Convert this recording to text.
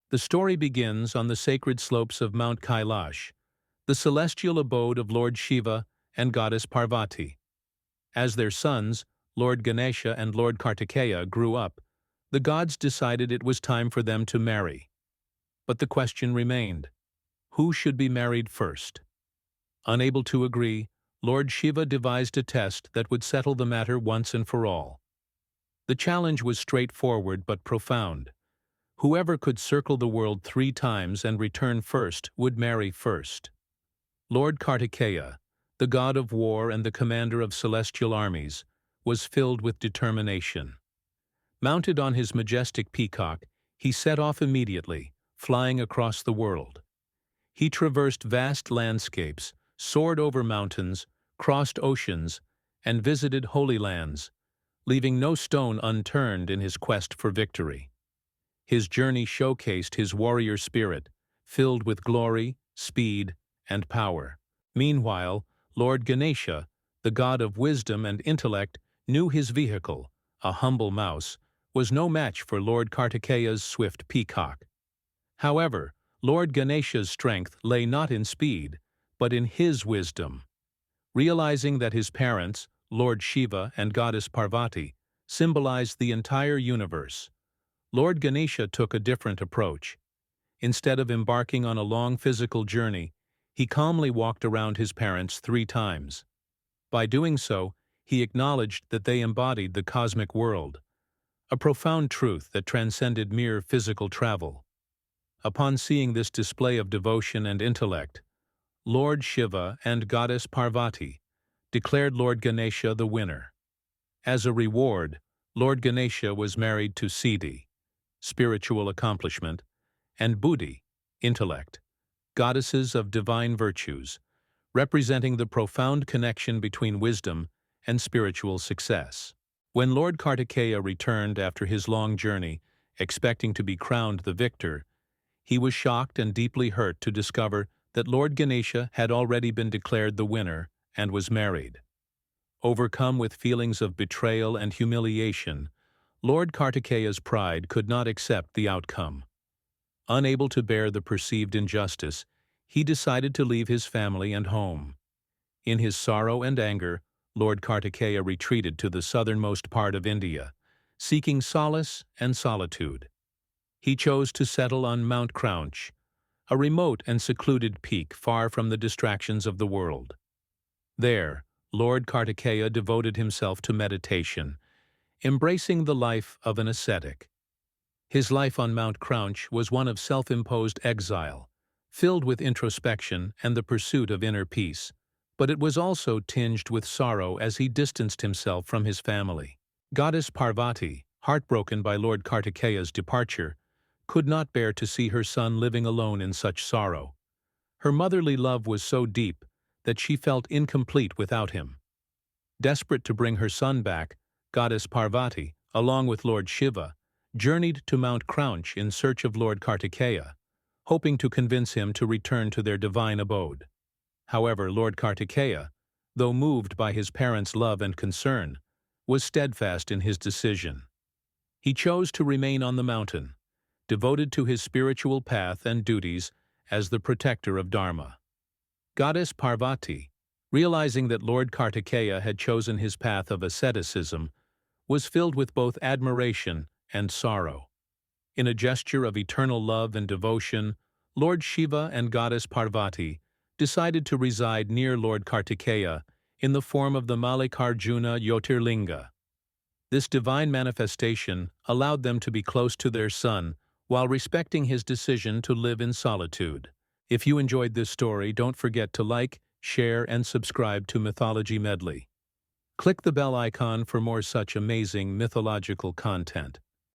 The story begins on the sacred slopes of Mount Kailash, the celestial abode of Lord Shiva and Goddess Parvati. As their sons, Lord Ganesha and Lord Kartikeya, grew up, the gods decided it was time for them to marry. But the question remained: who should be married first? Unable to agree, Lord Shiva devised a test that would settle the matter once and for all. The challenge was straightforward but profound. Whoever could circle the world 3 times and return first would marry first. Lord Kartikeya, the god of war and the commander of celestial armies, was filled with determination. Mounted on his majestic peacock, he set off immediately, flying across the world. He traversed vast landscapes, soared over mountains, crossed oceans, and visited holy lands, leaving no stone unturned in his quest for victory. His journey showcased his warrior spirit, filled with glory, speed, and power. Meanwhile, Lord Ganesha, the god of wisdom and intellect, knew his vehicle, a humble mouse, was no match for Lord Kartikeya's swift peacock. However, Lord Ganesha's strength lay not in speed, but in his wisdom. Realizing that his parents, Lord Shiva and Goddess Parvati, symbolized the entire universe, Lord Ganesha took a different approach. Instead of embarking on a long physical journey, he calmly walked around his parents 3 times. By doing so, he acknowledged that they embodied the cosmic world, a profound truth that transcended mere physical travel. Upon seeing this display of devotion and intellect, Lord Shiva and Goddess Parvati declared Lord Ganesha the winner. As a reward, Lord Ganesha was married to Siddhi, spiritual accomplishment, and Buddhi, intellect, goddesses of divine virtues, representing the profound connection between wisdom and spiritual success. When Lord Kartikeya returned after his long journey, expecting to be crowned the victor, he was shocked and deeply hurt to discover that Lord Ganesha had already been declared the winner and was married. Overcome with feelings of betrayal and humiliation, Lord Kartikeya's pride could not accept the outcome. Unable to bear the perceived injustice, he decided to leave his family and home. In his sorrow and anger, Lord Kartikeya retreated to the southernmost part of India, seeking solace and solitude. He chose to settle on Mount Krauncha, a remote and secluded peak far from the distractions of the world. There, Lord Kartikeya devoted himself to meditation, embracing the life of an ascetic. His life on Mount Krauncha was one of self-imposed exile, filled with introspection and the pursuit of inner peace, but it was also tinged with sorrow as he distanced himself from his family. Goddess Parvati, heartbroken by Lord Kartikeya's departure, could not bear to see her son living alone in such sorrow. Her motherly love was so deep that she felt incomplete without him. Desperate to bring her son back, Goddess Parvati, along with Lord Shiva, journeyed to Mount Krauncha in search of Lord Kartikeya, hoping to convince him to return to their divine abode. However, Lord Kartikeya, though moved by his parents' love and concern, was steadfast in his decision. He chose to remain on the mountain, devoted to his spiritual path and duties as the protector of Dharma. Goddess Parvati, realizing that Lord Kartikeya had chosen his path of asceticism, was filled with both admiration and sorrow. In a gesture of eternal love and devotion, Lord Shiva and Goddess Parvati decided to reside near Lord Kartikeya in the form of the Mallikarjuna Jyotirlinga. This divine manifestation allowed them to be close to their son while respecting his decision to live in solitude. If you enjoyed this story, don't forget to like, share, and subscribe to Mythology Medley. Click the bell icon for more such amazing mythological content.